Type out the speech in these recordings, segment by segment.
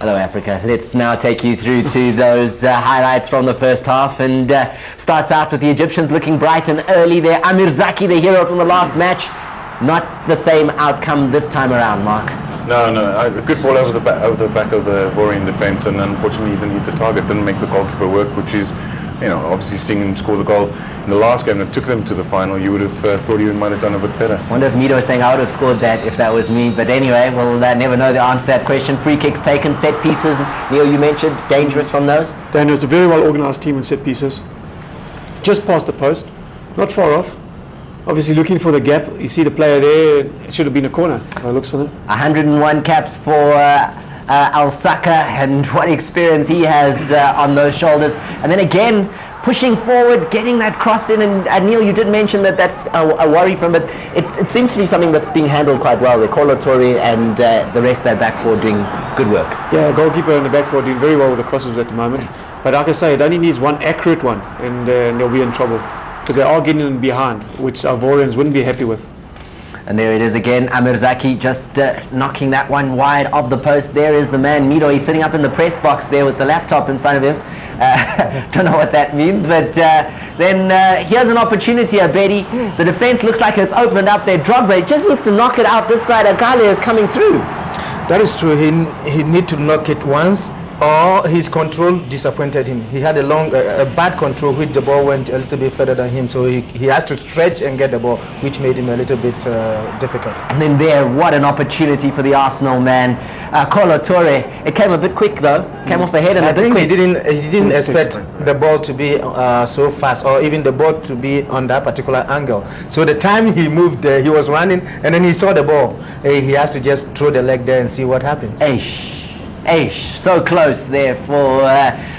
Hello Africa. Let's now take you through to those highlights from the first half, and starts out with the Egyptians looking bright and early there. Amir Zaki, the hero from the last match. Not the same outcome this time around, Mark. No, a good ball over the back of the Ivorian defence, and unfortunately he didn't hit the target, didn't make the goalkeeper work, which is, obviously seeing him score the goal in the last game that took them to the final, you would have thought he might have done a bit better. Wonder if Mido is saying I would have scored that if that was me, but anyway, we'll never know the answer to that question. Free kicks taken, set pieces. Neil, you mentioned dangerous from those? Dangerous, a very well organised team in set pieces. Just past the post, not far off. Obviously looking for the gap. You see the player there, it should have been a corner. Looks for them. 101 caps for Al-Saka, and what experience he has on those shoulders. And then again, pushing forward, getting that cross in. And Neil, you did mention that that's a worry from, but it seems to be something that's being handled quite well. The Torre and the rest of their back four doing good work. Yeah, goalkeeper and the back four doing very well with the crosses at the moment. But like I say, it only needs one accurate one, and they'll be in trouble. Because they are getting behind, which our Ivorians wouldn't be happy with. And there it is again, Amir Zaki just knocking that one wide of the post. There is the man, Mido. He's sitting up in the press box there with the laptop in front of him. Don't know what that means, but then here's an opportunity, Abedi. The defense looks like it's opened up there. Drogba just needs to knock it out this side. Agale is coming through. That is true. He need to knock it once, or his control disappointed him. He had a bad control, which the ball went a little bit further than him, so he has to stretch and get the ball, which made him a little bit difficult. And then there, what an opportunity for the Arsenal man, Torre. It came a bit quick though, came off the head and I think he didn't expect the ball to be so fast, or even the ball to be on that particular angle. So the time he moved there, he was running, and then he saw the ball. He has to just throw the leg there and see what happens. Aish, so close there for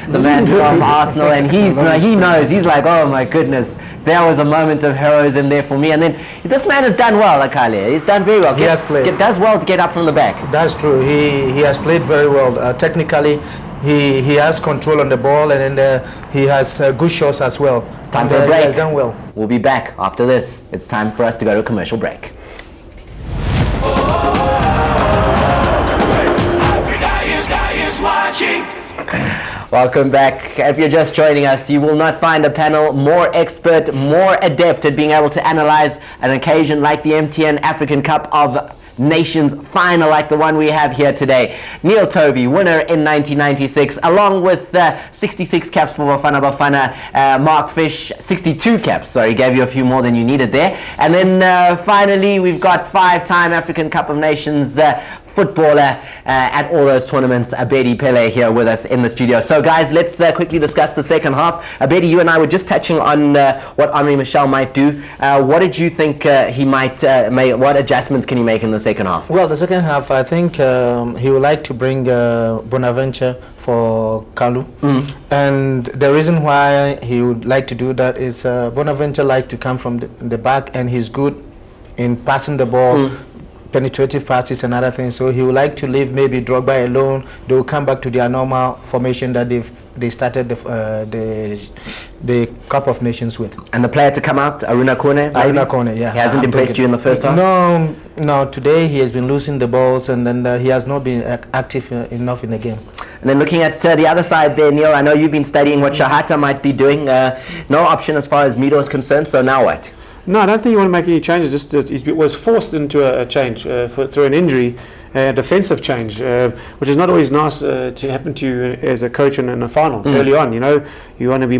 the man from Arsenal, and he knows, he's like, oh my goodness, there was a moment of heroism there for me. And then this man has done well, Akale. He's done very well. Does well to get up from the back. That's true. He has played very well. Technically, he has control on the ball, and then he has good shots as well. It's time for a break. He has done well. We'll be back after this. It's time for us to go to a commercial break. Welcome back. If you're just joining us, you will not find a panel more expert, more adept at being able to analyze an occasion like the MTN African Cup of Nations final like the one we have here today. Neil Toby, winner in 1996, along with 66 caps for Bafana Bafana. Mark Fish, 62 caps, sorry, gave you a few more than you needed there. And then finally, we've got 5-time African Cup of Nations footballer at all those tournaments, Abedi Pele, here with us in the studio. So guys, let's quickly discuss the second half. Abedi, you and I were just touching on what Henri Michel might do. What did you think he might make? What adjustments can he make in the second half? Well, the second half, I think he would like to bring Bonaventure for Kalu. And the reason why he would like to do that is Bonaventure like to come from the back, and he's good in passing the ball, penetrative passes and other things, so he would like to leave maybe Drogba alone. They will come back to their normal formation that they started the Cup of Nations with. And the player to come out, Aruna Kone? Aruna Kone, yeah. He hasn't impressed you in the first half? No, today he has been losing the balls, and then he has not been active enough in the game. And then looking at the other side there, Neil, I know you've been studying what Shahata might be doing. No option as far as Mido is concerned, so now what? No, I don't think you want to make any changes. Just he was forced into a change through an injury, a defensive change, which is not always nice to happen to you as a coach in a final early on. You want to be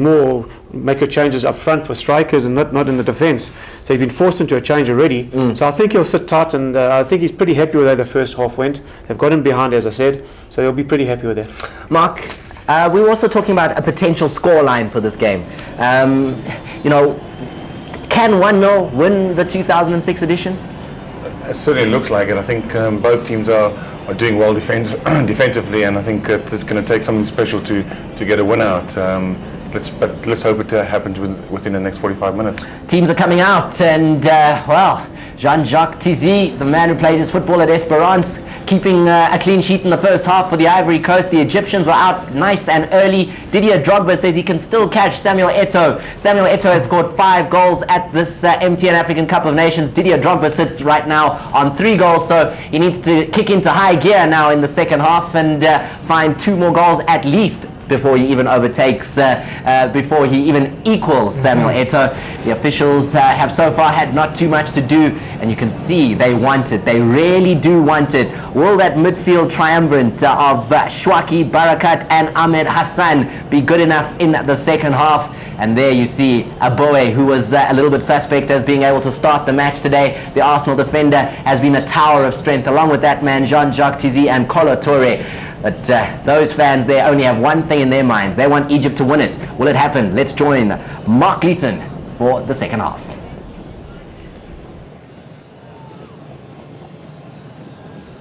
make your changes up front for strikers and not in the defence. So he's been forced into a change already. So I think he'll sit tight, and I think he's pretty happy with how the first half went. They've got him behind, as I said, so he'll be pretty happy with that. Mark, we were also talking about a potential scoreline for this game. Can 1-0 win the 2006 edition? It certainly looks like it. I think both teams are doing well defensively, and I think it's going to take something special to get a win out. Let's hope it happens within the next 45 minutes. Teams are coming out, and Jean-Jacques Tizi, the man who played his football at Esperance, keeping a clean sheet in the first half for the Ivory Coast. The Egyptians were out nice and early. Didier Drogba says he can still catch Samuel Eto'o. Samuel Eto'o has scored 5 goals at this MTN African Cup of Nations. Didier Drogba sits right now on 3 goals, so he needs to kick into high gear now in the second half and find 2 more goals at least before he even overtakes, before he even equals Samuel Eto'o. The officials have so far had not too much to do, and you can see they want it. They really do want it. Will that midfield triumvirate of Shwaki, Barakat and Ahmed Hassan be good enough in the second half? And there you see Aboe, who was a little bit suspect as being able to start the match today. The Arsenal defender has been a tower of strength. Along with that man, Jean-Jacques Tizi and Kolo Toure. But those fans there only have one thing in their minds. They want Egypt to win it. Will it happen? Let's join Mark Gleeson for the second half.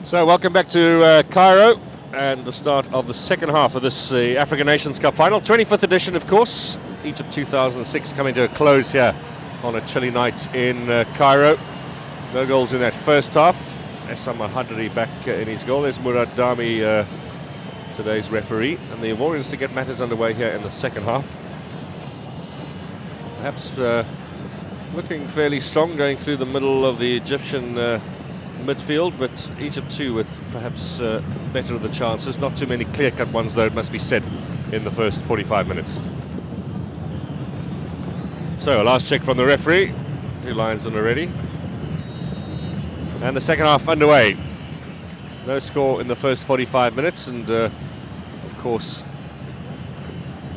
So welcome back to Cairo and the start of the second half of this African Nations Cup final. 25th edition, of course. Egypt 2006 coming to a close here on a chilly night in Cairo. No goals in that first half. Essam Al-Hadri back in his goal. There's Murad Dami, today's referee, and the Ivorians to get matters underway here in the second half. Perhaps looking fairly strong going through the middle of the Egyptian midfield, but Egypt too with perhaps better of the chances. Not too many clear-cut ones though, it must be said, in the first 45 minutes. So a last check from the referee. 2 lines on already. And the second half underway. No score in the first 45 minutes, and of course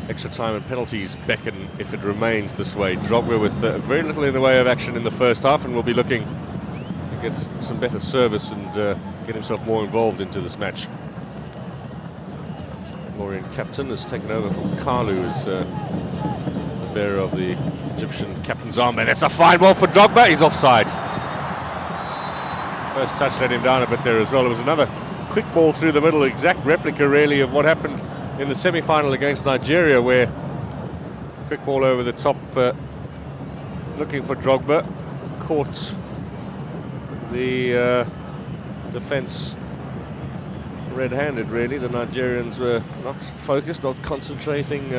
extra time and penalties beckon if it remains this way. Drogba with very little in the way of action in the first half, and will be looking to get some better service and get himself more involved into this match. Ivorian captain has taken over from Kalu as the bearer of the Egyptian captain's armband. That's a fine ball for Drogba. He's offside. First touch let him down a bit there as well. It was another quick ball through the middle, exact replica really of what happened in the semi-final against Nigeria, where quick ball over the top, looking for Drogba, caught the defence red-handed really. The Nigerians were not focused, not concentrating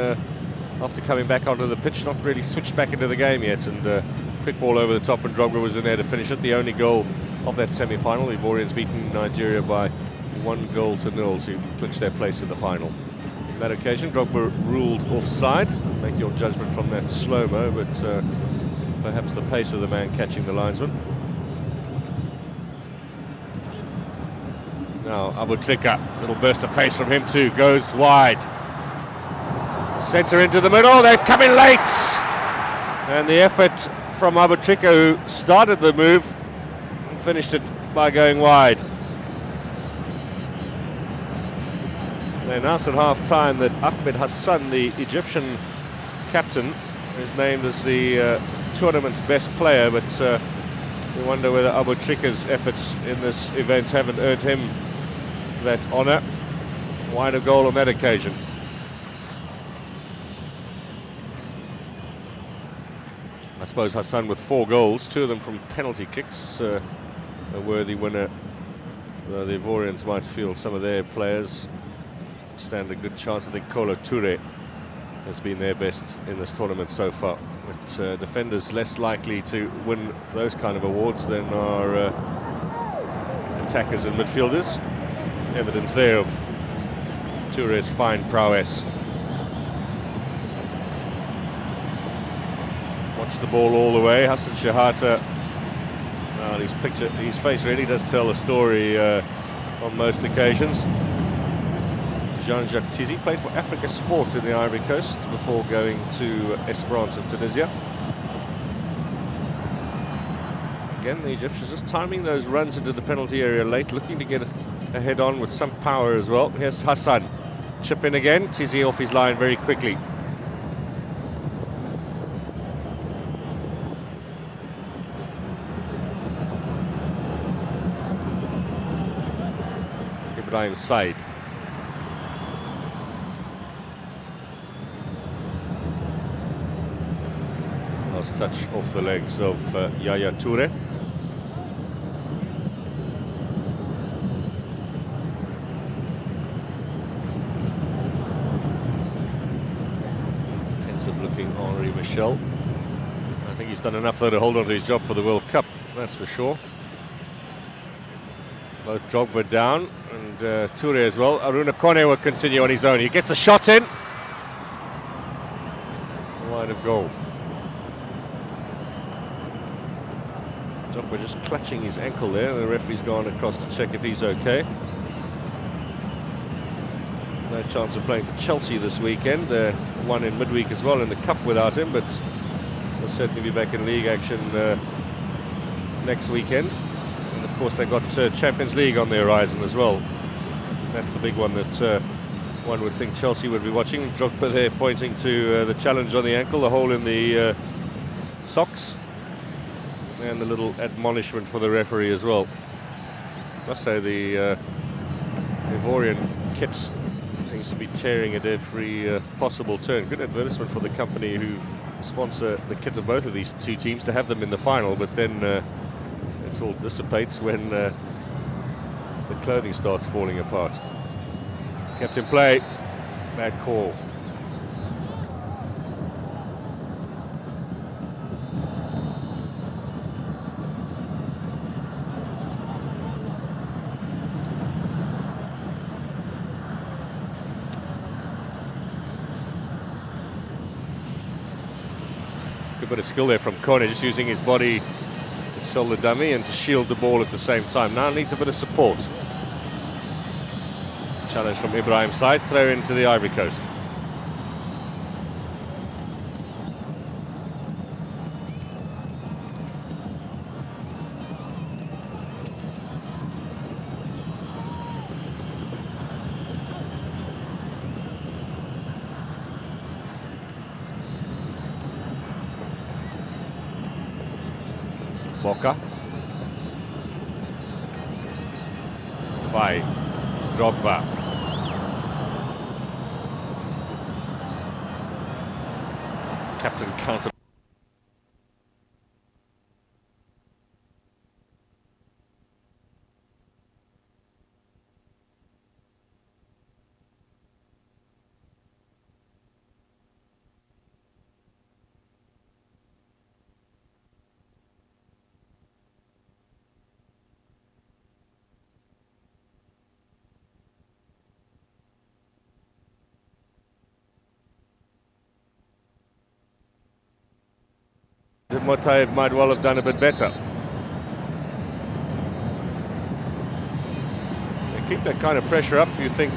after coming back onto the pitch, not really switched back into the game yet, and quick ball over the top, and Drogba was in there to finish it. The only goal of that semi-final. The Ivorians beating Nigeria by 1-0 to clinch their place in the final. On that occasion, Drogba ruled offside. Make your judgment from that slow-mo, but perhaps the pace of the man catching the linesman. Now Abutrika, little burst of pace from him too, goes wide. Centre into the middle, they've come in late! And the effort from Abutrika, who started the move, finished it by going wide. They announced at half-time that Ahmed Hassan, the Egyptian captain, is named as the tournament's best player, but we wonder whether Abutrika's efforts in this event haven't earned him that honour. Wider goal on that occasion. I suppose Hassan with 4 goals, 2 of them from penalty kicks, a worthy winner. The Ivorians might feel some of their players stand a good chance. I think Kolo Toure has been their best in this tournament so far. But defenders less likely to win those kind of awards than are attackers and midfielders. Evidence there of Toure's fine prowess. Watch the ball all the way. Hassan Shahata. His face really does tell a story on most occasions. Jean-Jacques Tizi played for Africa Sport in the Ivory Coast before going to Esperance of Tunisia. Again, the Egyptians just timing those runs into the penalty area late, looking to get a head on with some power as well. Here's Hassan. Chip in again. Tizi off his line very quickly. Ibrahim Said. Last touch off the legs of Yaya Toure. marking Henri Michel. I think he's done enough though to hold on to his job for the World Cup, that's for sure. Both Drogba down and Toure as well. Aruna Kone will continue on his own. He gets the shot in. Line of goal. Drogba just clutching his ankle there. The referee's gone across to check if he's okay. No chance of playing for Chelsea this weekend. Won in midweek as well in the Cup without him, but will certainly be back in league action next weekend. And of course they've got Champions League on the horizon as well. That's the big one that one would think Chelsea would be watching. Drogba there pointing to the challenge on the ankle, the hole in the socks, and a little admonishment for the referee as well. I must say the Ivorian kit seems to be tearing at every possible turn. Good advertisement for the company who sponsor the kit of both of these two teams to have them in the final, but then it all dissipates when the clothing starts falling apart. Kept in play, bad call. Good bit of skill there from Kone, just using his body to sell the dummy and to shield the ball at the same time. Now needs a bit of support. Challenge from Ibrahim's side, throw into the Ivory Coast. Boca. Fai. Drogba. Captain counter. Motaev might well have done a bit better. They keep that kind of pressure up. You think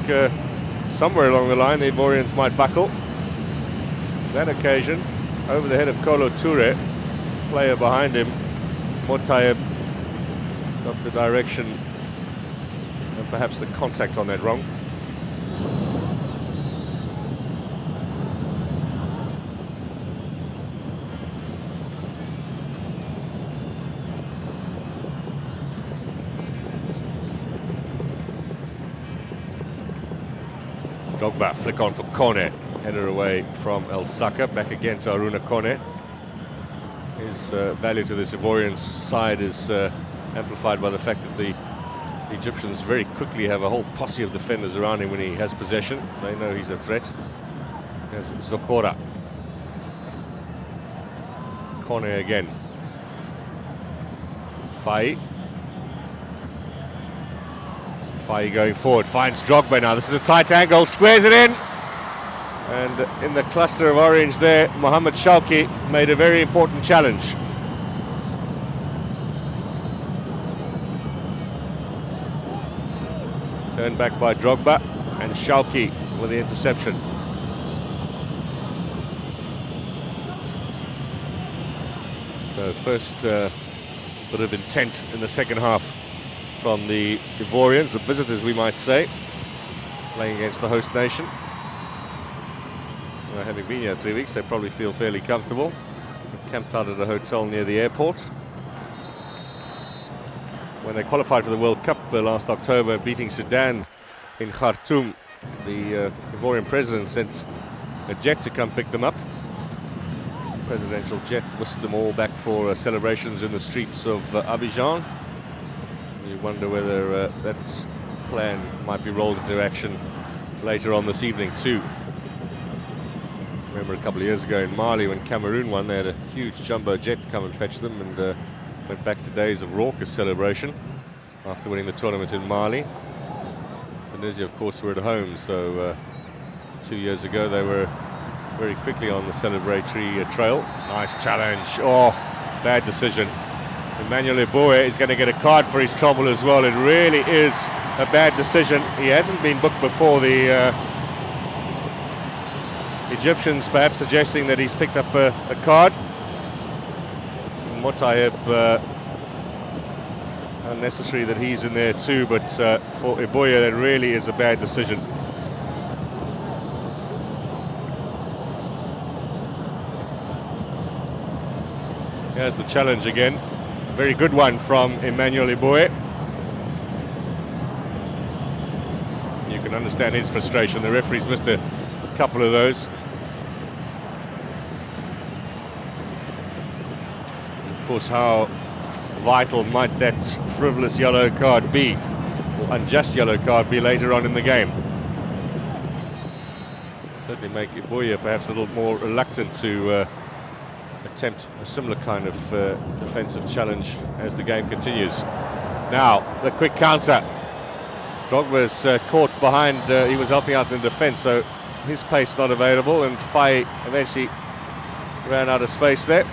somewhere along the line the Ivorians might buckle. That occasion, over the head of Kolo Toure, player behind him, Motaev got the direction and perhaps the contact on that wrong. Drogba, flick on for Kone, header away from El Saka, back again to Aruna Kone. His value to this Ivorian side is amplified by the fact that the Egyptians very quickly have a whole posse of defenders around him when he has possession. They know he's a threat. There's Zokora. Kone again. Fai. Fai going forward, finds Drogba now. This is a tight angle, squares it in. And in the cluster of orange there, Mohamed Shawki made a very important challenge. Turned back by Drogba, and Shawki with the interception. So first bit of intent in the second half from the Ivorians, the visitors we might say, playing against the host nation. Well, having been here 3 weeks, they probably feel fairly comfortable. They're camped out at a hotel near the airport. When they qualified for the World Cup last October, beating Sudan in Khartoum, the Ivorian president sent a jet to come pick them up. The presidential jet whisked them all back for celebrations in the streets of Abidjan. You wonder whether that plan might be rolled into action later on this evening too, remember a couple of years ago in Mali when Cameroon won, they had a huge jumbo jet come and fetch them, and went back to days of raucous celebration after winning the tournament in Mali. Tunisia, of course, were at home, so 2 years ago they were very quickly on the celebratory trail. Nice challenge. Oh, bad decision. Emmanuel Eboue is going to get a card for his trouble as well. It really is a bad decision. He hasn't been booked before. The Egyptians perhaps suggesting that he's picked up a card. Motayeb, unnecessary that he's in there too, but for Eboue that really is a bad decision. Here's the challenge again. Very good one from Emmanuel Eboue. You can understand his frustration. The referee's missed a couple of those. Of course, how vital might that frivolous yellow card be, or unjust yellow card be later on in the game? Certainly make Eboue perhaps a little more reluctant to attempt a similar kind of defensive challenge as the game continues. Now, the quick counter. Drogba's caught behind, he was helping out in the defence, so his pace not available, and Faye eventually ran out of space there.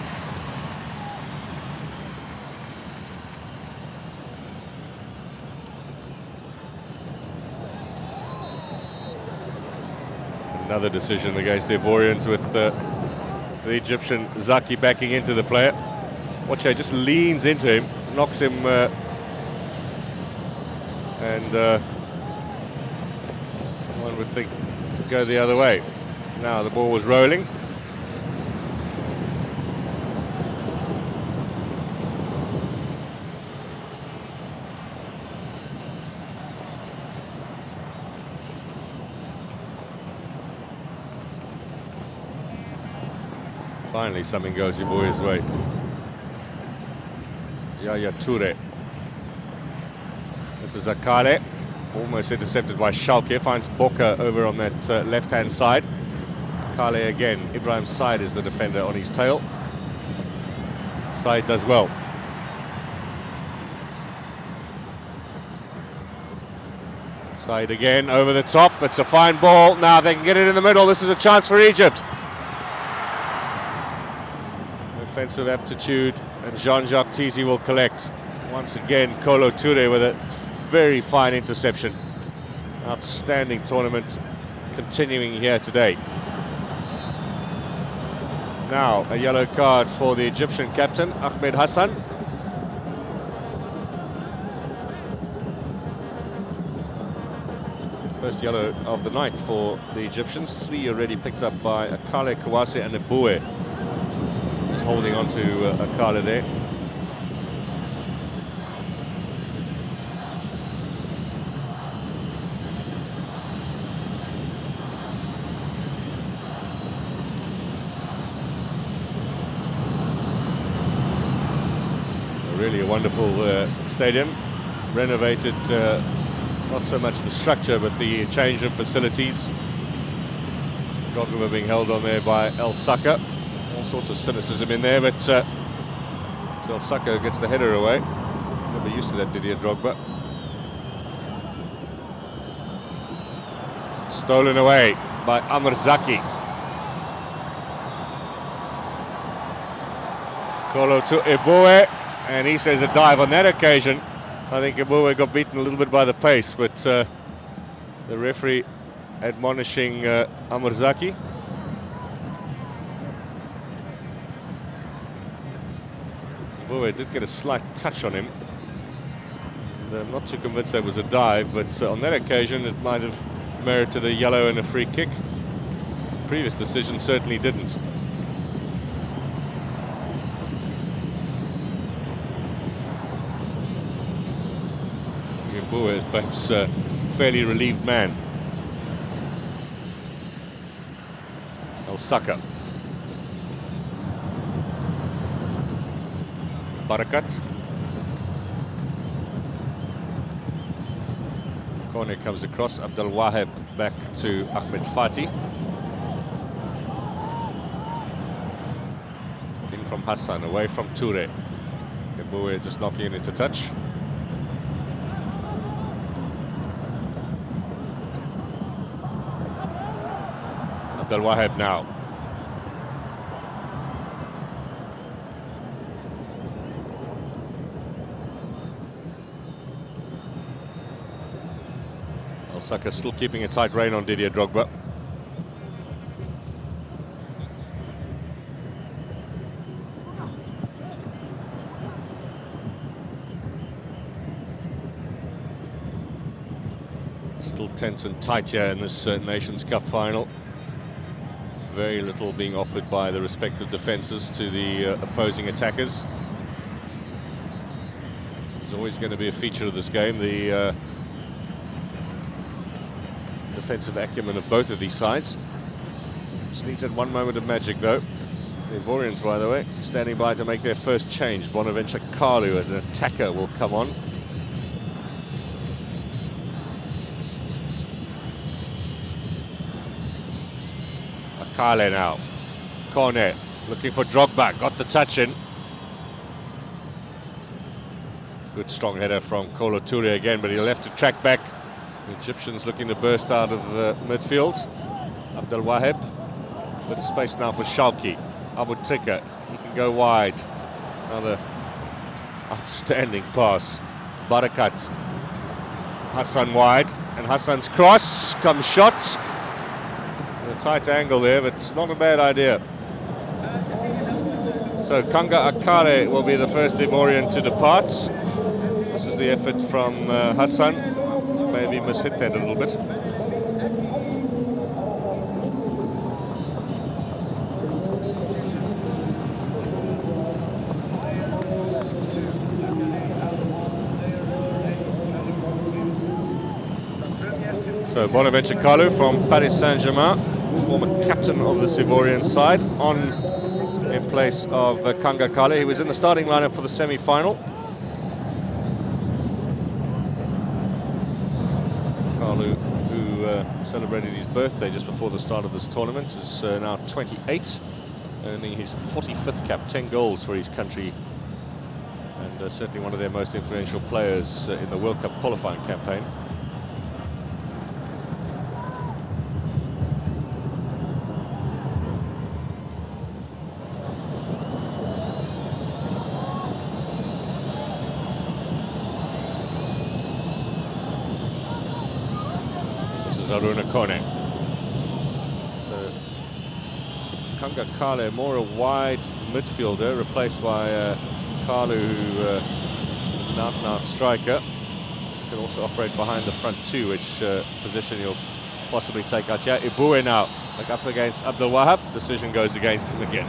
Another decision against the Ivorians with the Egyptian Zaki backing into the player. Watch out, just leans into him, knocks him, and one would think go the other way. Now the ball was rolling. Finally, something goes Ebouy's way. Yaya Toure. This is Akale, almost intercepted by Schalke. Finds Boca over on that left-hand side. Akale again. Ibrahim Said is the defender on his tail. Said does well. Said again over the top. It's a fine ball. Now they can get it in the middle. This is a chance for Egypt. Offensive aptitude, and Jean-Jacques Tizi will collect. Once again, Kolo Toure with a very fine interception. Outstanding tournament continuing here today. Now, a yellow card for the Egyptian captain, Ahmed Hassan. First yellow of the night for the Egyptians. 3 already picked up by Akale, Kawase and Eboue. Holding on to Akale there. Really a wonderful stadium. Renovated, not so much the structure, but the change of facilities. Drogba being held on there by El Saka. All sorts of cynicism in there, but El Saka gets the header away. Never used to that, Didier Drogba. Stolen away by Amr Zaki. Kolo to Eboue, and he says a dive on that occasion. I think Eboue got beaten a little bit by the pace, but the referee admonishing Amr Zaki. Eboue did get a slight touch on him. And I'm not too convinced that was a dive, but on that occasion it might have merited a yellow and a free kick. The previous decision certainly didn't. Eboue is perhaps a fairly relieved man. El Saka. Barakat. Corner comes across. Abdel Wahab back to Ahmed Fati. from Hassan, away from Toure. Eboué just knocking it into touch. Abdel Wahab now. Al-Saka still keeping a tight rein on Didier Drogba. Still tense and tight here in this Nations Cup final. Very little being offered by the respective defences to the opposing attackers. There's always going to be a feature of this game, the defensive acumen of both of these sides. Just needs that one moment of magic though. The Ivorians, by the way, standing by to make their first change. Bonaventure Kalu, an attacker, will come on. Akale now. Kone looking for Drogba, got the touch in. Good strong header from Kolo Toure again, but he'll have to track back. The Egyptians looking to burst out of midfield. Abdel Wahab. Bit of space now for Shauki. Abu Trika, he can go wide. Another outstanding pass. Barakat. Hassan wide, and Hassan's cross comes shot. A tight angle there, but it's not a bad idea. So Kanga Akale will be the first Ivorian to depart. This is the effort from Hassan. Maybe mishit that a little bit. So Bonaventure Kalu from Paris Saint-Germain, former captain of the Ivorian side, on in place of Kanga Kale. He was in the starting lineup for the semi-final. Kalu, who celebrated his birthday just before the start of this tournament, is now 28, earning his 45th cap, 10 goals for his country, and certainly one of their most influential players in the World Cup qualifying campaign. Aruna Kone. So Kanga Kale, more a wide midfielder, replaced by Kalu, who is an out-and-out striker. Can also operate behind the front two, which position he'll possibly take out here. Eboué now, like up against Abdel Wahab. Decision goes against him again.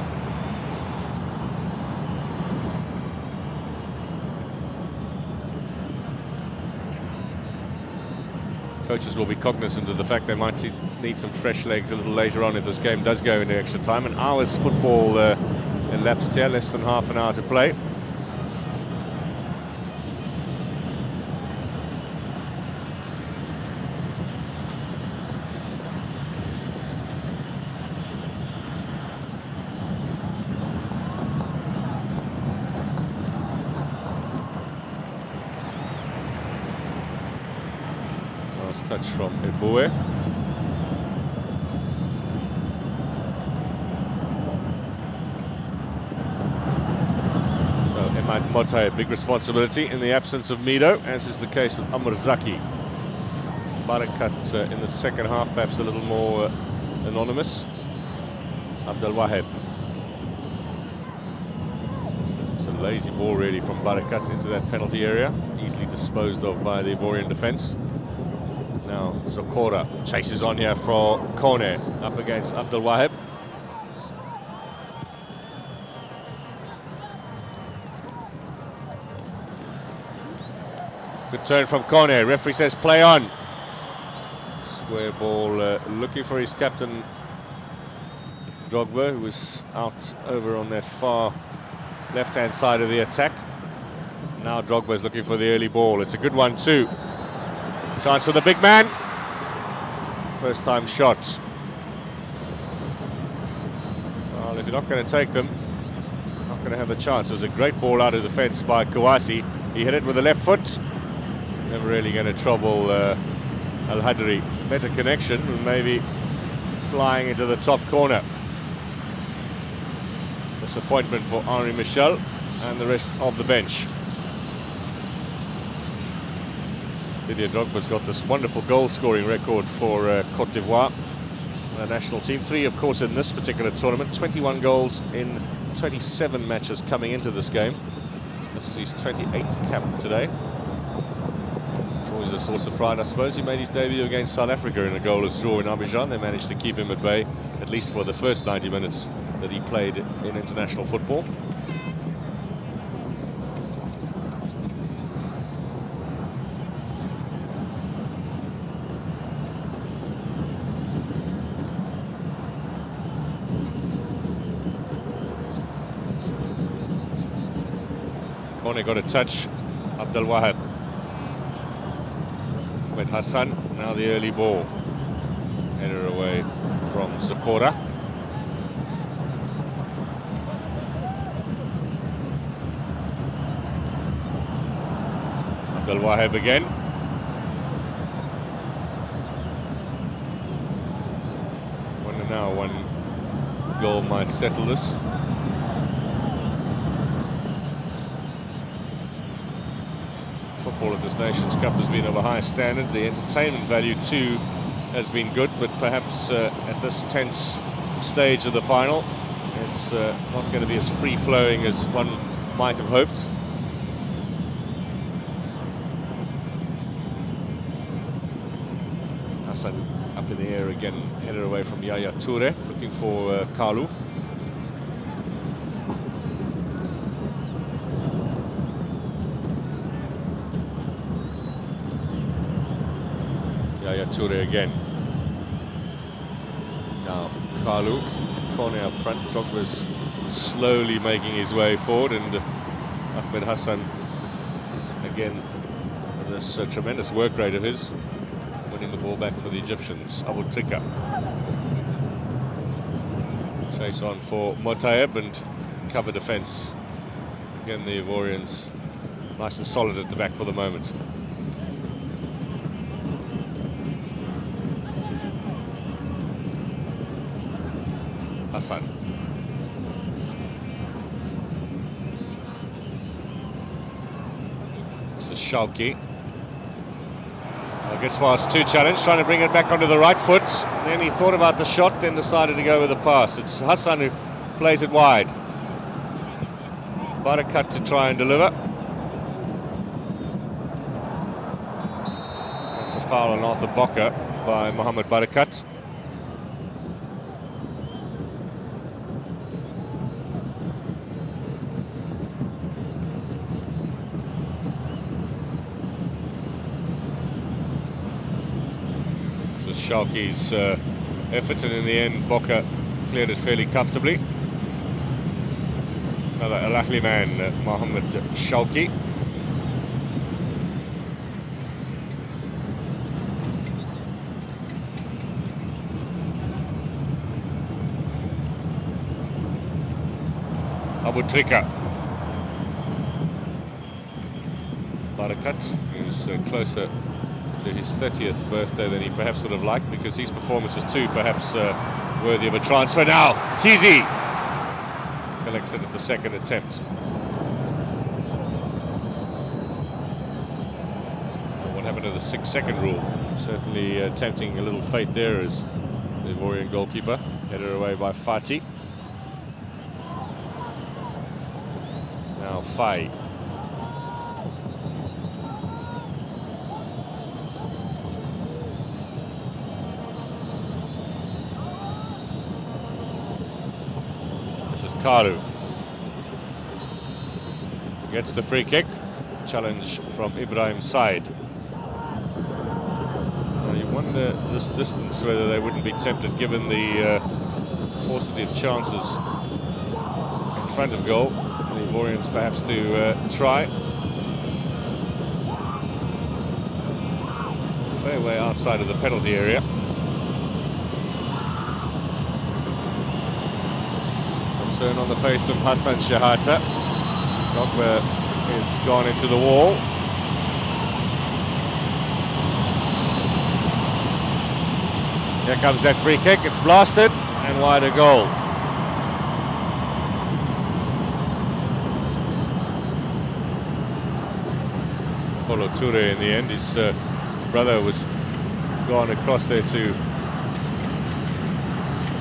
Coaches will be cognizant of the fact they might need some fresh legs a little later on if this game does go into extra time. An hour's football elapsed here, less than half an hour to play. Touch from Eboué. So Emad Motai, a big responsibility in the absence of Mido, as is the case with Amr Zaki. Barakat in the second half, perhaps a little more anonymous. Abdel Wahab. It's a lazy ball really from Barakat into that penalty area, easily disposed of by the Ivorian defence. Now Zokora chases on here for Kone, up against Abdel Wahab. Good turn from Kone, referee says play on. Square ball, looking for his captain Drogba, who was out over on that far left-hand side of the attack. Now Drogba is looking for the early ball. It's a good one too. Chance for the big man. First time shot. Well, if you're not going to take them, how going to have a chance. It was a great ball out of the fence by Kouassi. He hit it with the left foot. Never really going to trouble Al-Hadri. Better connection, and maybe flying into the top corner. Disappointment for Henri Michel and the rest of the bench. Didier Drogba's got this wonderful goal-scoring record for Côte d'Ivoire, the national team. 3, of course, in this particular tournament. 21 goals in 27 matches coming into this game. This is his 28th cap today. Always a source of pride, I suppose. He made his debut against South Africa in a goalless draw in Abidjan. They managed to keep him at bay, at least for the first 90 minutes that he played in international football. Kone got a touch. Abdel Wahab. With Hassan, now the early ball. Header away from Zakora. Abdel Wahab again. Wonder now one goal might settle this. Football at this Nations Cup has been of a high standard. The entertainment value too has been good, but perhaps at this tense stage of the final, it's not going to be as free-flowing as one might have hoped. Hassan up in the air again, header away from Yaya Toure, looking for Kalu. Yaya Toure again. Now Kalu, Kone up front. Drogba's slowly making his way forward, and Ahmed Hassan again with this tremendous work rate of his, winning the ball back for the Egyptians. Abu Trika. Chase on for Motaeb and cover defence. Again the Ivorians nice and solid at the back for the moment. Hassan. This is Shauki. Gets past 2 challenge, trying to bring it back onto the right foot. Then he thought about the shot, then decided to go with the pass. It's Hassan who plays it wide. Barakat to try and deliver. That's a foul on Arthur Bocker by Mohamed Barakat. Shauki's effort, and in the end Bocker cleared it fairly comfortably. Another Al Ahly man, Mohamed Shauki. Abu Trika. Barakat, who's closer to his 30th birthday than he perhaps would have liked, because his performances too perhaps worthy of a transfer. Now Tizi collects it at the second attempt. What happened to the 6-second rule? Certainly tempting a little fate there as the Ivorian goalkeeper. Header away by Fati. Now Fai. Kalu gets the free kick. Challenge from Ibrahim Said. Now you wonder this distance whether they wouldn't be tempted, given the paucity of chances in front of goal. The Ivorians perhaps to try. It's a fair way outside of the penalty area. Concern on the face of Hassan Shahata. Drogba is gone into the wall. Here comes that free kick, it's blasted and wide a goal. Kolo Toure in the end, his brother was gone across there to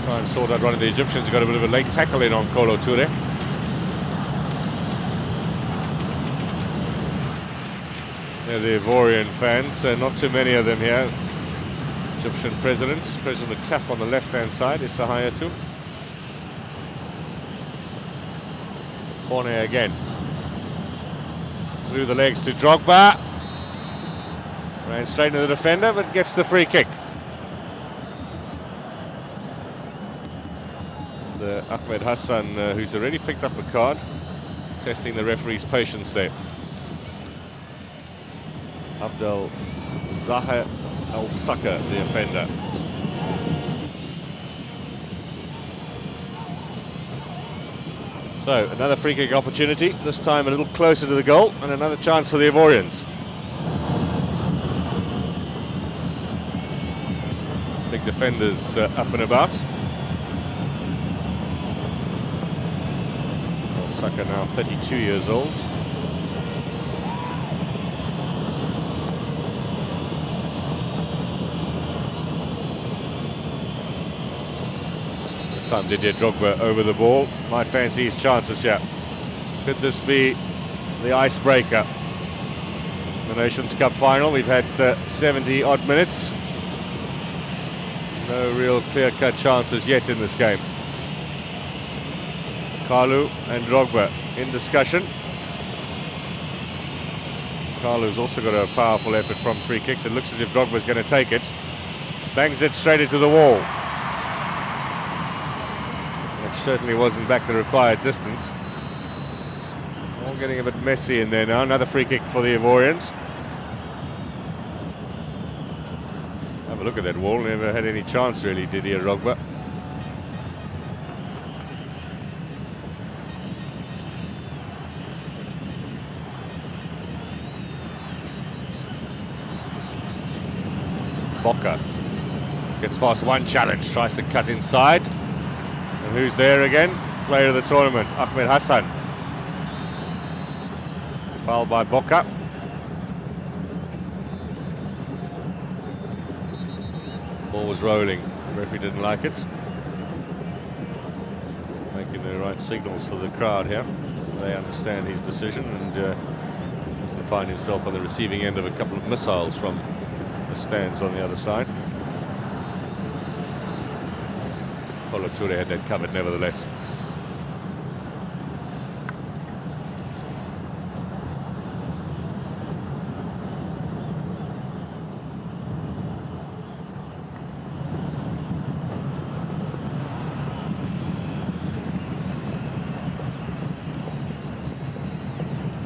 try and sort out one of the Egyptians. He got a bit of a late tackle in on Kolo Toure. Yeah, the Ivorian fans, not too many of them here. Egyptian President Kaf on the left-hand side, is Hayatu. Corner again. Through the legs to Drogba. Ran straight into the defender, but gets the free kick. Ahmed Hassan, who's already picked up a card, testing the referee's patience there. Abdel Zahir Al-Saka, the offender. So, another free kick opportunity, this time a little closer to the goal, and another chance for the Ivorians. Big defenders up and about. Al-Saka now 32 years old. Time Didier Drogba over the ball. Might fancy his chances here. Could this be the icebreaker? The Nations Cup final, we've had 70 odd minutes. No real clear-cut chances yet in this game. Kalu and Drogba in discussion. Kalu's also got a powerful effort from free kicks. It looks as if Drogba's going to take it. Bangs it straight into the wall. Certainly wasn't back the required distance. All getting a bit messy in there now. Another free kick for the Ivorians. Have a look at that wall. Never had any chance really, Didier Drogba. Boca gets past one challenge, tries to cut inside. And who's there again? Player of the tournament, Ahmed Hassan. Foul by Boca. Ball was rolling. The referee didn't like it. Making the right signals for the crowd here. They understand his decision and doesn't find himself on the receiving end of a couple of missiles from the stands on the other side. Kolo Toure had that covered nevertheless.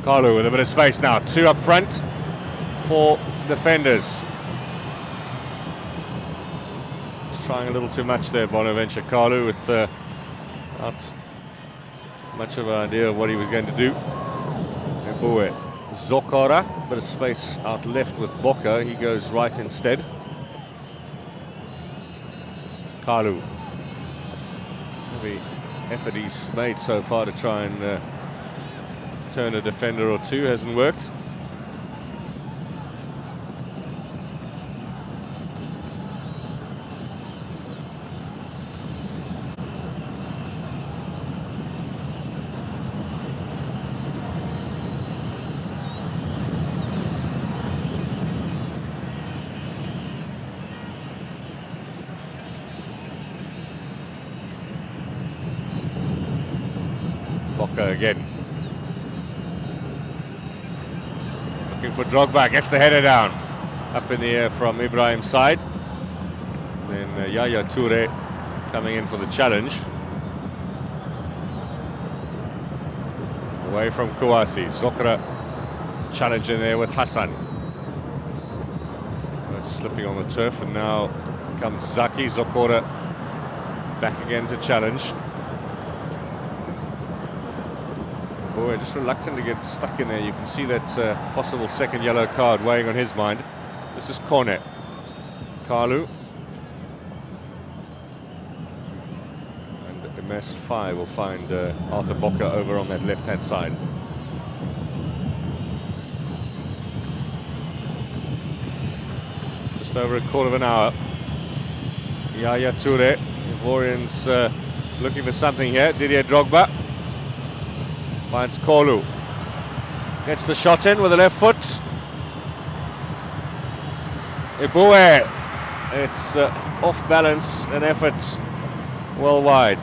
Kalu with a bit of space now, two up front, four defenders. Trying a little too much there, Bonaventure Kalu, with not much of an idea of what he was going to do. Eboué Zokora, bit of space out left with Boca, he goes right instead. Kalu, every effort he's made so far to try and turn a defender or two hasn't worked. Again. Looking for Drogba, gets the header down. Up in the air from Ibrahim's side. And then Yaya Toure coming in for the challenge. Away from Kouassi. Zokra challenging there with Hassan. Slipping on the turf, and now comes Zaki. Zokora back again to challenge. We're just reluctant to get stuck in there. You can see that possible second yellow card weighing on his mind. This is corner. Kalu. And MS5 will find Arthur Bokker over on that left-hand side. Just over a quarter of an hour. Yaya Toure. Ivorians looking for something here. Didier Drogba. Finds Kalu. Gets the shot in with the left foot. Ibue. It's off balance, an effort well wide.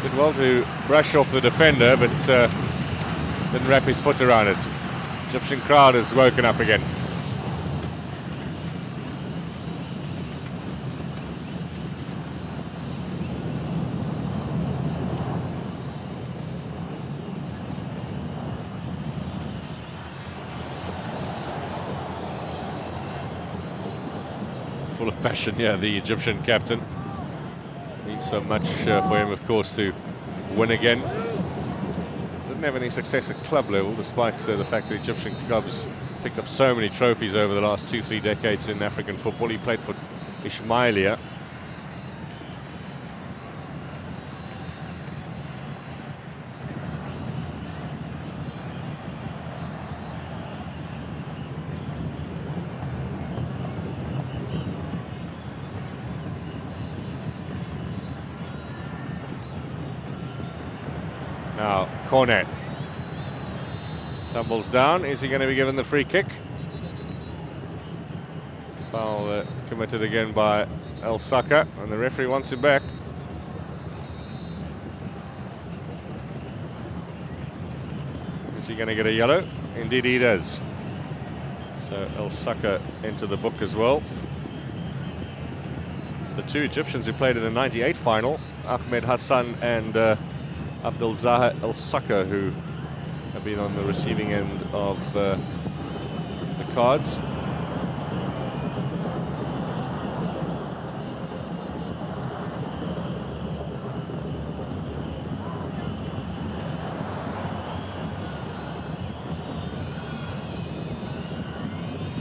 Did well to brush off the defender, but didn't wrap his foot around it. Egyptian crowd has woken up again. Full of passion, yeah, the Egyptian captain. Means so much for him, of course, to win again. Didn't have any success at club level, despite the fact that Egyptian clubs picked up so many trophies over the last 2-3 decades in African football. He played for Ismailia. Now, Cornet tumbles down. Is he going to be given the free kick? Foul committed again by El Saka, and the referee wants him back. Is he going to get a yellow? Indeed he does. So El Saka into the book as well. It's the two Egyptians who played in the '98 final, Ahmed Hassan and Abdel Zaha El Saka, who have been on the receiving end of the cards.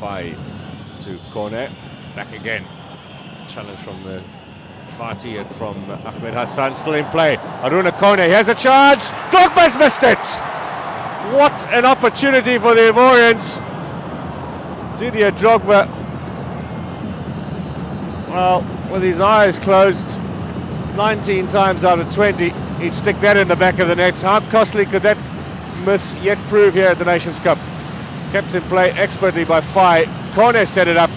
Fai to Cornet, back again. Challenge from the Fati and from Ahmed Hassan, still in play. Aruna Kone, he has a chance. Drogba's missed it. What an opportunity for the Ivorians. Didier Drogba, well, with his eyes closed, 19 times out of 20, he'd stick that in the back of the net. How costly could that miss yet prove here at the Nations Cup? Kept in play expertly by Fai. Kone set it up.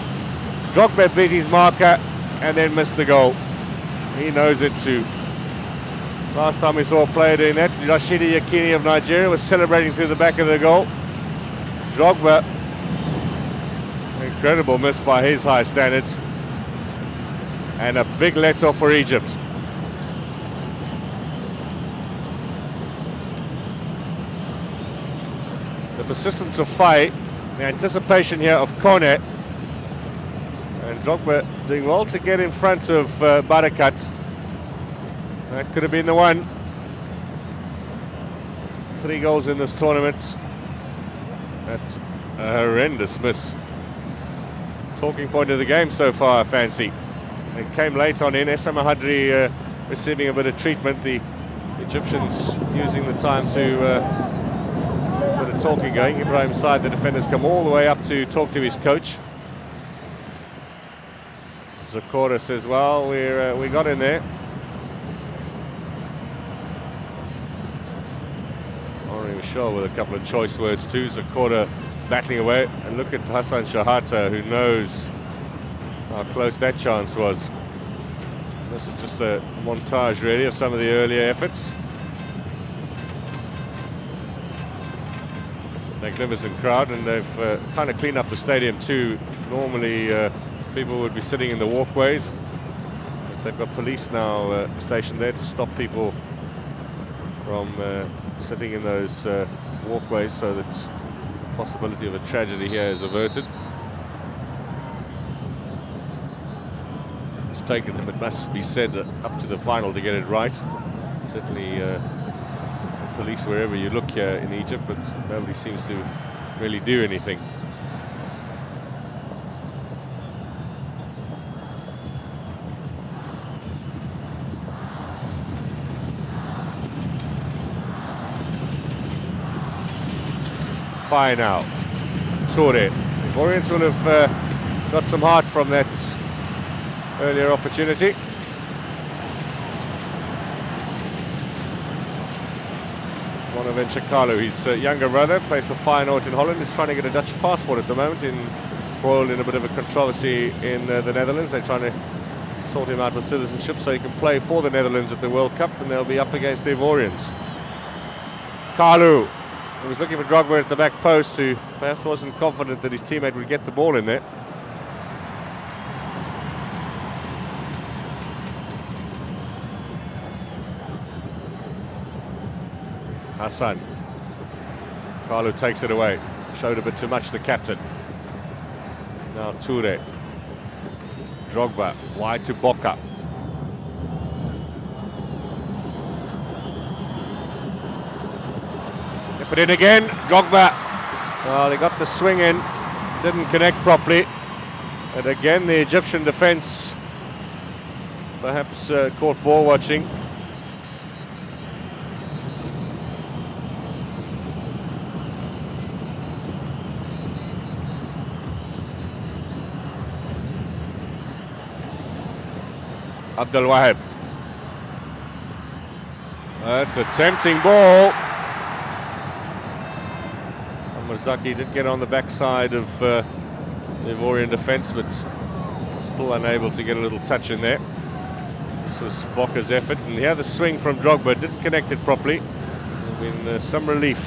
Drogba beat his marker and then missed the goal. He knows it too. Last time we saw a player doing that, Rashidi Yakini of Nigeria was celebrating through the back of the goal. Drogba, incredible miss by his high standards. And a big let-off for Egypt. The persistence of Fai, the anticipation here of Kone. And Drogba doing well to get in front of Barakat. That could have been the one. 3 goals in this tournament. That's a horrendous miss. Talking point of the game so far, Fancy. It came late on in. Essa Mahadri receiving a bit of treatment. The Egyptians using the time to bit of talking going. Ibrahim Said, the defenders, come all the way up to talk to his coach. Zakora says, well, we got in there. Henri Michel with a couple of choice words too. Zakora battling away, and look at Hassan Shahata, who knows how close that chance was. This is just a montage really of some of the earlier efforts. Magnificent crowd, and they've kind of cleaned up the stadium too. Normally people would be sitting in the walkways. They've got police now stationed there to stop people from sitting in those walkways, so that possibility of a tragedy here is averted. It's taken them, it must be said, up to the final to get it right. Certainly police wherever you look here in Egypt, but nobody seems to really do anything. Fire now. Toure. The Ivorians will have got some heart from that earlier opportunity. Bonaventure Carlo, his younger brother, plays for Feyenoord in Holland, is trying to get a Dutch passport at the moment, embroiled in a bit of a controversy in the Netherlands. They're trying to sort him out with citizenship so he can play for the Netherlands at the World Cup, and they'll be up against the Ivorians. Carlo. He was looking for Drogba at the back post, who perhaps wasn't confident that his teammate would get the ball in there. Hassan. Carlo takes it away. Showed a bit too much, the captain. Now Toure. Drogba, wide to Boca. Put in again, Drogba. Well, he got the swing in, didn't connect properly. And again, the Egyptian defence perhaps caught ball watching. Abdul Wahab. That's a tempting ball. Zaki did get on the backside of the Ivorian defence, but still unable to get a little touch in there. This was Boca's effort, and here the swing from Drogba didn't connect it properly. There's been some relief.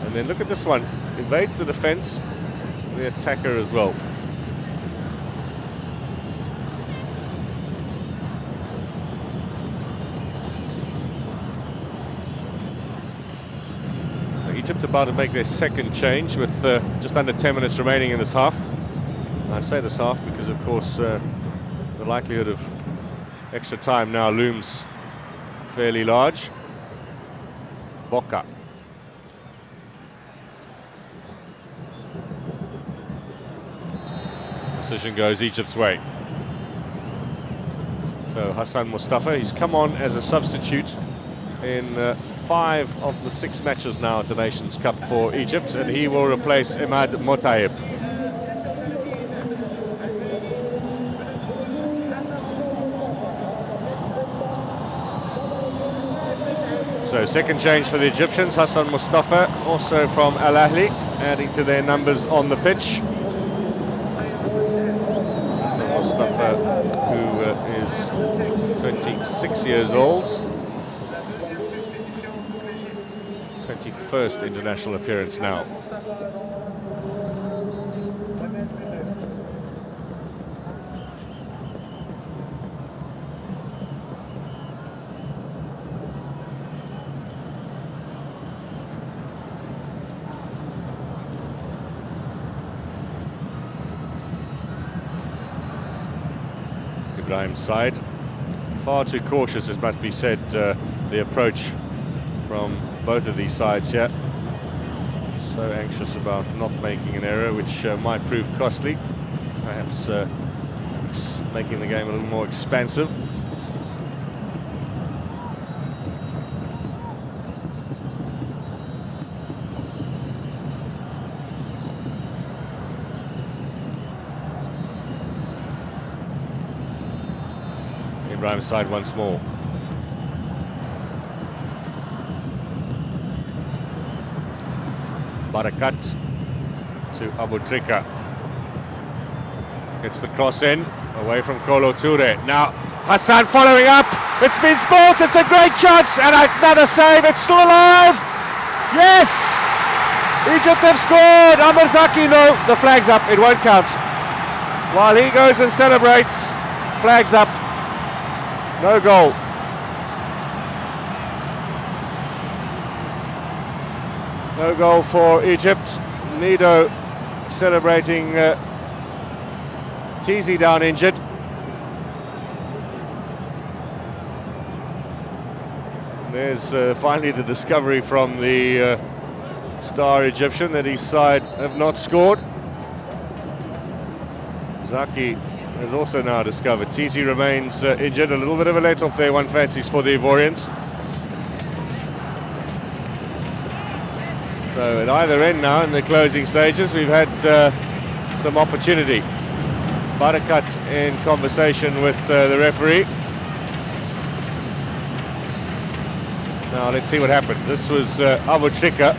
And then look at this one, evades the defence, the attacker as well. Egypt about to make their second change with just under 10 minutes remaining in this half. And I say this half because, of course, the likelihood of extra time now looms fairly large. Boca. Decision goes Egypt's way. So Hassan Mustafa, he's come on as a substitute in 5 of the 6 matches now at the Nations Cup for Egypt, and he will replace Imad Motaib. So second change for the Egyptians, Hassan Mustafa, also from Al Ahly, adding to their numbers on the pitch. Hassan Mustafa, who is 26 years old. 21st international appearance now. Ibrahim's side, far too cautious, it must be said, the approach from both of these sides here. So anxious about not making an error, which might prove costly. Perhaps making the game a little more expansive. Ibrahim's side once more. Barakat to Abu Trika. Gets the cross in, away from Kolo Toure. Now Hassan following up. It's been spoilt. It's a great chance, and another save. It's still alive. Yes! Egypt have scored. Amr Zaki, no, the flag's up. It won't count. While he goes and celebrates, flag's up. No goal. No goal for Egypt. Nido celebrating Teasy down injured. There's finally the discovery from the star Egyptian that his side have not scored. Zaki has also now discovered Teasy remains injured. A little bit of a let-off there, one fancies, for the Ivorians. So at either end now in the closing stages, we've had some opportunity. Barakat in conversation with the referee. Now let's see what happened. This was Abu Trika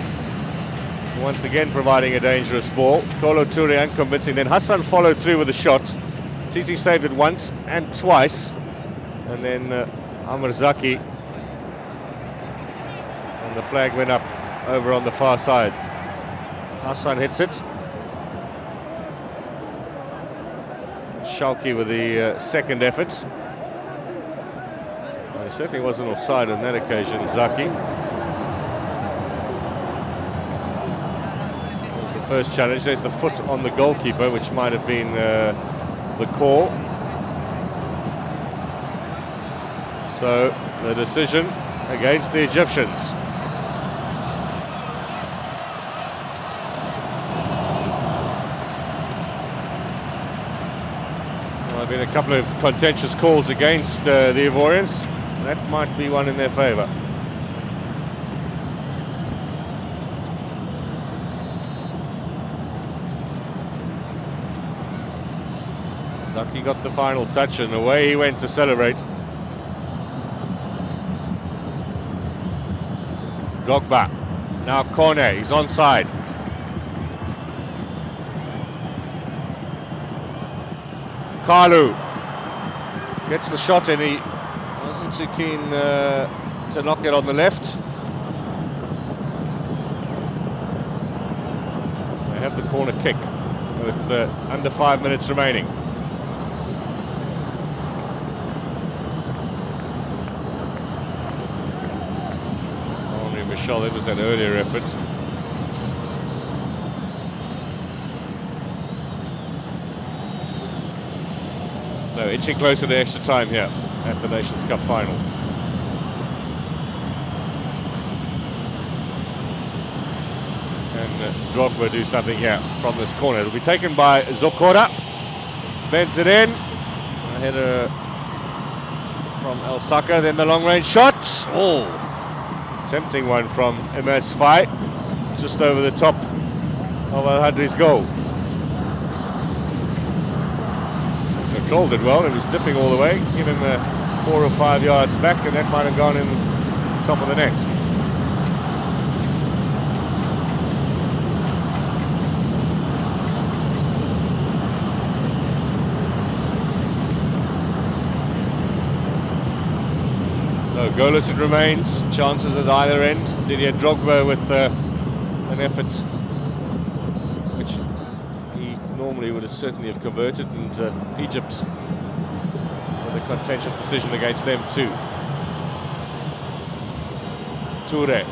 once again providing a dangerous ball. Kolo Toure unconvincing, then Hassan followed through with a shot. Teasy saved it once and twice, and then Amr Zaki, and the flag went up over on the far side. Hassan hits it. Shauki with the second effort. He certainly wasn't offside on that occasion, Zaki. That was the first challenge. There's the foot on the goalkeeper, which might have been the call. So the decision against the Egyptians. Well, there have been a couple of contentious calls against the Ivorians. That might be one in their favour. Zaki got the final touch and away he went to celebrate. Drogba, now Kone, he's onside. Kalu gets the shot in, he wasn't too keen to knock it on the left. They have the corner kick with under 5 minutes remaining. Henri Michel, it was that earlier effort. So inching closer to extra time here at the Nations Cup final. Can Drogba do something here from this corner? It'll be taken by Zokora. Bends it in. A header from El Saka, then the long range shot. Oh, tempting one from MS Fai. Just over the top of Al-Hadri's goal. Controlled it well, it was dipping all the way, give him 4 or 5 yards back, and that might have gone in the top of the net. So goalless it remains, chances at either end. Didier Drogba with an effort which he normally would have certainly have converted, and Egypt with a contentious decision against them too. Toure.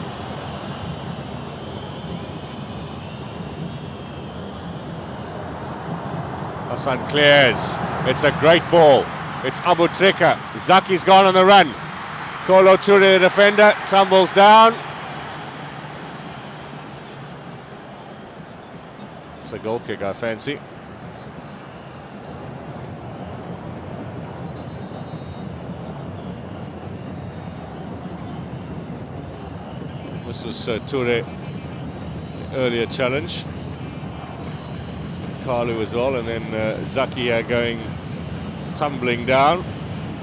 Hassan clears. It's a great ball. It's Abu Trika. Zaki's gone on the run. Kolo Toure, the defender, tumbles down. It's a goal kick, I fancy. This was Toure, the earlier challenge. Kalu as well, and then Zaki going tumbling down.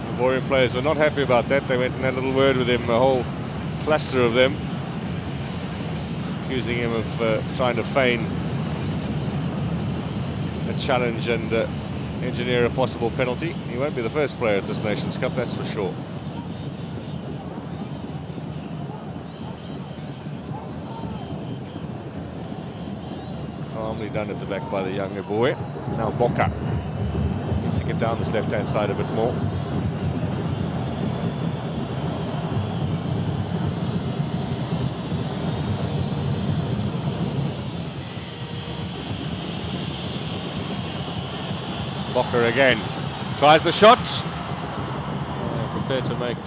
The Ivorian players were not happy about that. They went and had a little word with him, a whole cluster of them, accusing him of trying to feign a challenge and engineer a possible penalty. He won't be the first player at this Nations Cup, that's for sure. Calmly done at the back by the younger boy. Now Boca needs to get down this left-hand side a bit more. Bokker again. Tries the shot. Prepared to make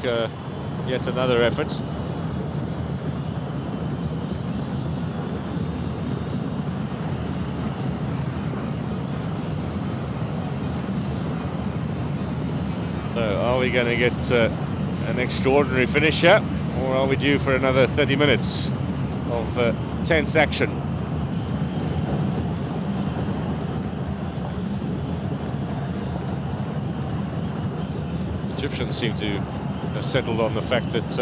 yet another effort. So are we going to get an extraordinary finish here, or are we due for another 30 minutes of tense action? Egyptians seem to have settled on the fact that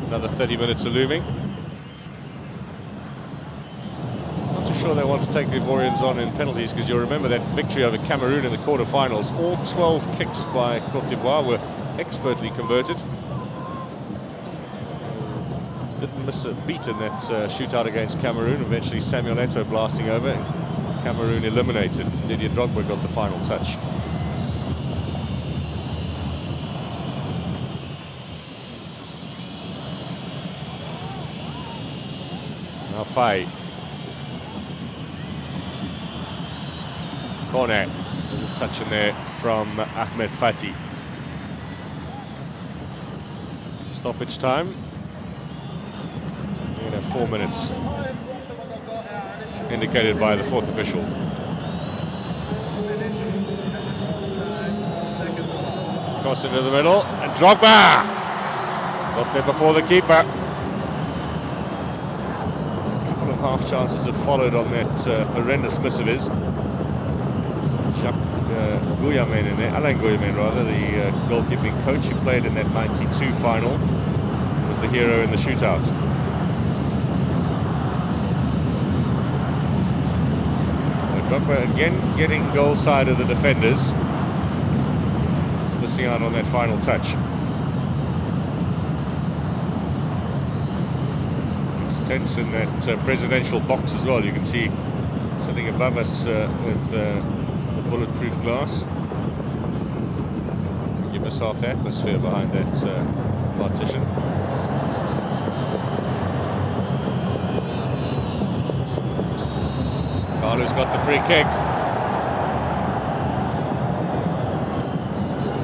another 30 minutes are looming. Not too sure they want to take the Ivorians on in penalties, because you'll remember that victory over Cameroon in the quarterfinals. All 12 kicks by Côte d'Ivoire were expertly converted. Didn't miss a beat in that shootout against Cameroon. Eventually Samuel Eto'o blasting over. Cameroon eliminated. Didier Drogba got the final touch. Now Faye. Corner. There's a touch in there from Ahmed Fati. Stoppage time. 4 minutes indicated by the fourth official. Cross into the middle, and Drogba got there before the keeper. A couple of half chances have followed on that horrendous miss of his. Guyamen in there, Alain Guyamen rather, the goalkeeping coach who played in that 92 final, was the hero in the shootout. Drogba again getting goal side of the defenders. Just missing out on that final touch. It's tense in that presidential box as well. You can see sitting above us with the bulletproof glass. Give us half the atmosphere behind that partition. Carlo's got the free kick.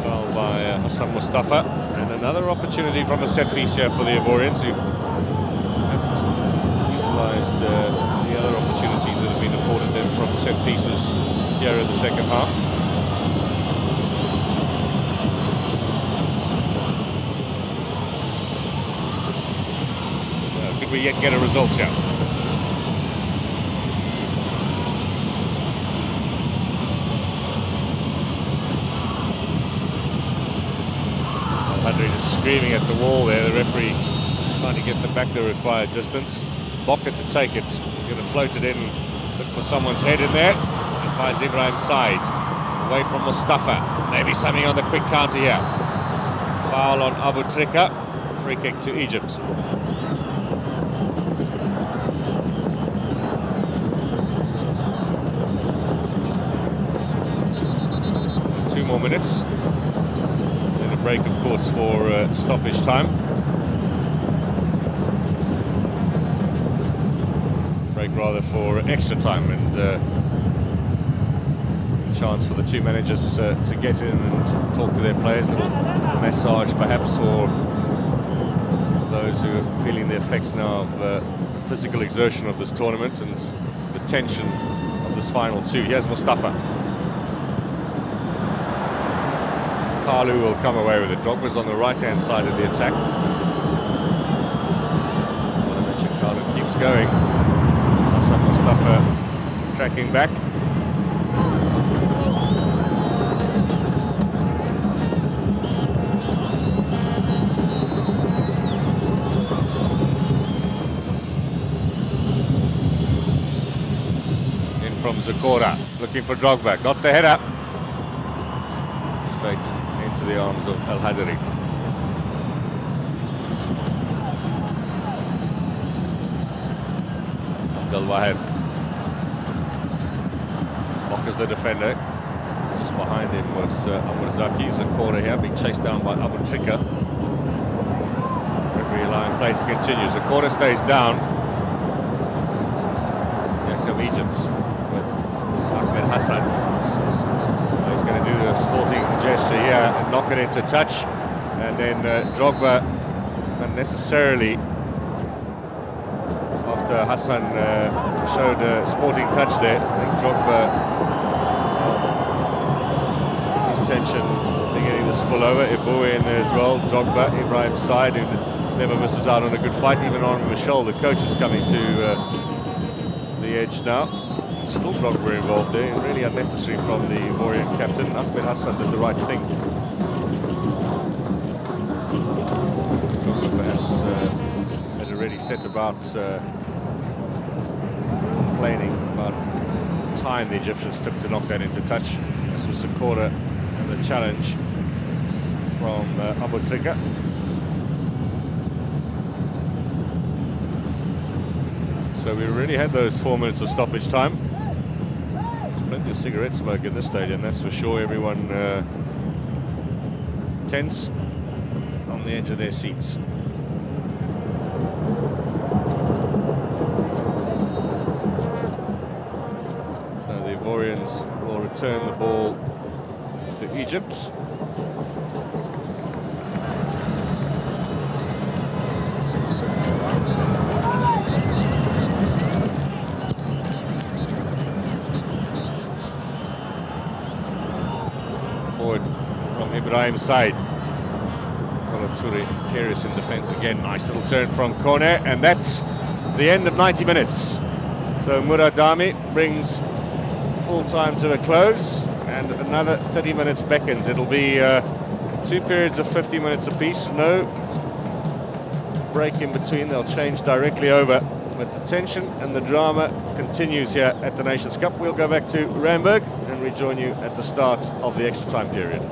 Foul by Hassan Mustafa, and another opportunity from a set piece here for the Ivorians, who haven't utilised the other opportunities that have been afforded them from set pieces here in the second half. Could we yet get a result here? Just screaming at the wall there, the referee trying to get them back the required distance. Bokker to take it, he's going to float it in, look for someone's head in there, and finds Ibrahim's side, away from Mustafa, maybe something on the quick counter here. Foul on Abu Trika, free kick to Egypt. Two more minutes. Break, of course, for stoppage time. Break rather for extra time, and chance for the two managers to get in and talk to their players. A little massage perhaps for those who are feeling the effects now of physical exertion of this tournament and the tension of this final two. Here's Mustafa. Carlo will come away with it. Drogba's on the right-hand side of the attack. Carlo keeps going. Hassan Mustafa tracking back. In from Zakora, looking for Drogba. Got the header. Straight into the arms of El Hadari. Abdel Wahed. Bokker's the defender. Just behind him was Amr Zaki. Zakora here being chased down by Abu Trika. Referee allowing play to continue. Zakora stays down. Here come Egypt with Ahmed Hassan. going to do the sporting gesture here and knock it into touch, and then Drogba unnecessarily, after Hassan showed a sporting touch there, I think Drogba, his tension beginning to spill over. Eboué in there as well. Drogba, Ibrahim's side, who never misses out on a good fight. Even on Michel, the coach, is coming to the edge now. Still Drogba involved there, really unnecessary from the Ivorian captain. Ahmed Hassan did the right thing. Drogba perhaps had already set about complaining about the time the Egyptians took to knock that into touch. This was the corner and the challenge from Abu Trika. So we already had those 4 minutes of stoppage time. There's plenty of cigarette smoke in this stadium, that's for sure. Everyone tense on the edge of their seats. So the Ivorians will return the ball to Egypt. Forward from Ibrahim's side. Toure Keris in defence again. Nice little turn from Kone, and that's the end of 90 minutes. So Muradami brings full time to a close, and another 30 minutes beckons. It'll be 2 periods of 50 minutes apiece, no break in between. They'll change directly over, but the tension and the drama continues here at the Nations Cup. We'll go back to Ramberg and rejoin you at the start of the extra time period.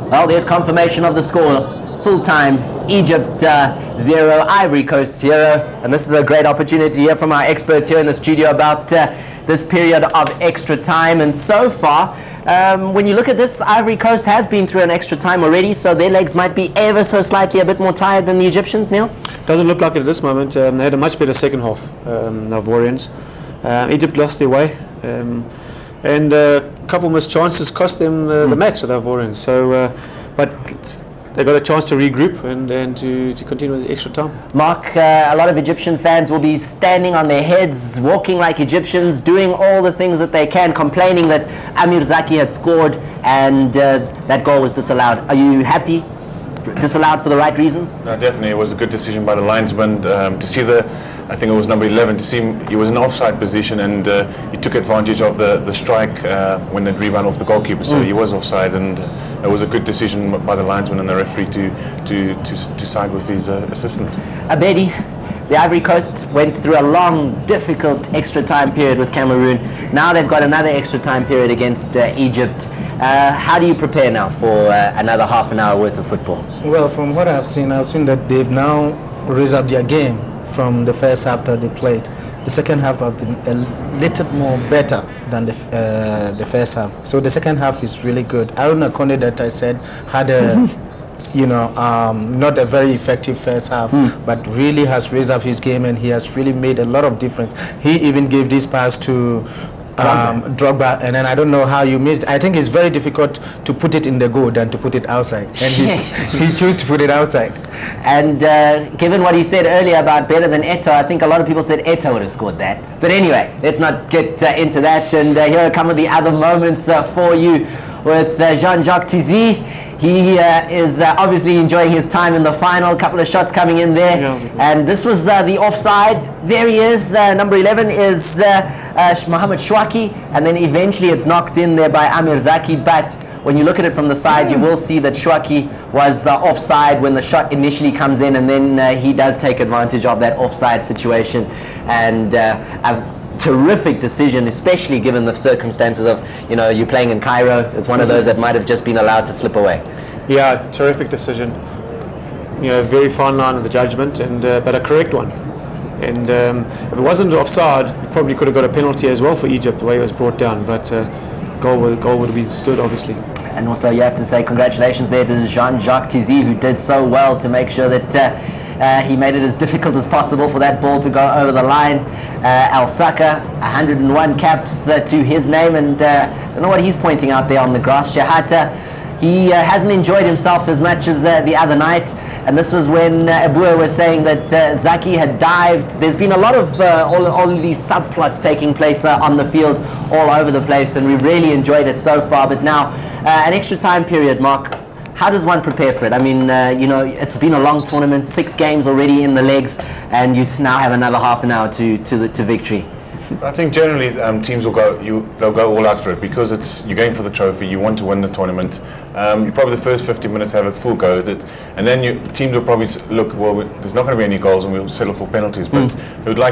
Well, there's confirmation of the score. Full-time, Egypt 0, Ivory Coast 0. And this is a great opportunity here from our experts here in the studio about this period of extra time. And so far, when you look at this, Ivory Coast has been through an extra time already, so their legs might be ever so slightly a bit more tired than the Egyptians, Neil? Doesn't look like it at this moment. They had a much better second half, the Ivorians. Egypt lost their way. And a couple missed chances cost them the match, the Ivorians. So, but they got a chance to regroup and to continue with extra time. Mark, a lot of Egyptian fans will be standing on their heads, walking like Egyptians, doing all the things that they can, complaining that Amir Zaki had scored and that goal was disallowed. Are you happy? Disallowed for the right reasons? No, definitely. It was a good decision by the linesman to see I think it was number 11, to see him. He was in offside position and he took advantage of the strike when it rebounded off the goalkeeper. So he was offside, and it was a good decision by the linesman and the referee to side with his assistant. Abedi, the Ivory Coast went through a long, difficult extra time period with Cameroon. Now they've got another extra time period against Egypt. How do you prepare now for another half an hour worth of football? Well, from what I've seen that they've now raised up their game from the first half that they played. The second half have been a little more better than the first half. So the second half is really good. Aaron Akonde, that I said, had a not a very effective first half, but really has raised up his game, and he has really made a lot of difference. He even gave this pass to Drogba, and then I don't know how you missed. I think it's very difficult to put it in the goal than to put it outside, and he chose to put it outside. And given what he said earlier about better than Eto'o, I think a lot of people said Eto'o would have scored that. But anyway, let's not get into that. And here are some of the other moments for you with Jean-Jacques Tizi. He is obviously enjoying his time in the final. A couple of shots coming in there. And this was the offside. There he is. Number 11 is Mohamed Chouaki. And then eventually it's knocked in there by Amir Zaki. But when you look at it from the side, you will see that Chouaki was offside when the shot initially comes in. And then he does take advantage of that offside situation. And terrific decision, especially given the circumstances of, you playing in Cairo. It's one of those that might have just been allowed to slip away. Yeah, terrific decision. very fine line of the judgment, and but a correct one. And if it wasn't offside, he probably could have got a penalty as well for Egypt, the way it was brought down. But goal would have been stood, obviously. And also you have to say congratulations there to Jean-Jacques Tizi, who did so well to make sure that he made it as difficult as possible for that ball to go over the line. Al Saka, 101 caps to his name, and I don't know what he's pointing out there on the grass. Shahata, he hasn't enjoyed himself as much as the other night. And this was when Abua was saying that Zaki had dived. There's been a lot of all of these subplots taking place on the field all over the place, and we've really enjoyed it so far. But now, an extra time period, Mark, how does one prepare for it? I mean, it's been a long tournament, 6 games already in the legs, and you now have another half an hour to victory. I think generally teams they'll go all out for it, because you're going for the trophy. You want to win the tournament. You probably the first 50 minutes have a full go at it, and then teams will probably look, well, there's not going to be any goals and we'll settle for penalties, but we would like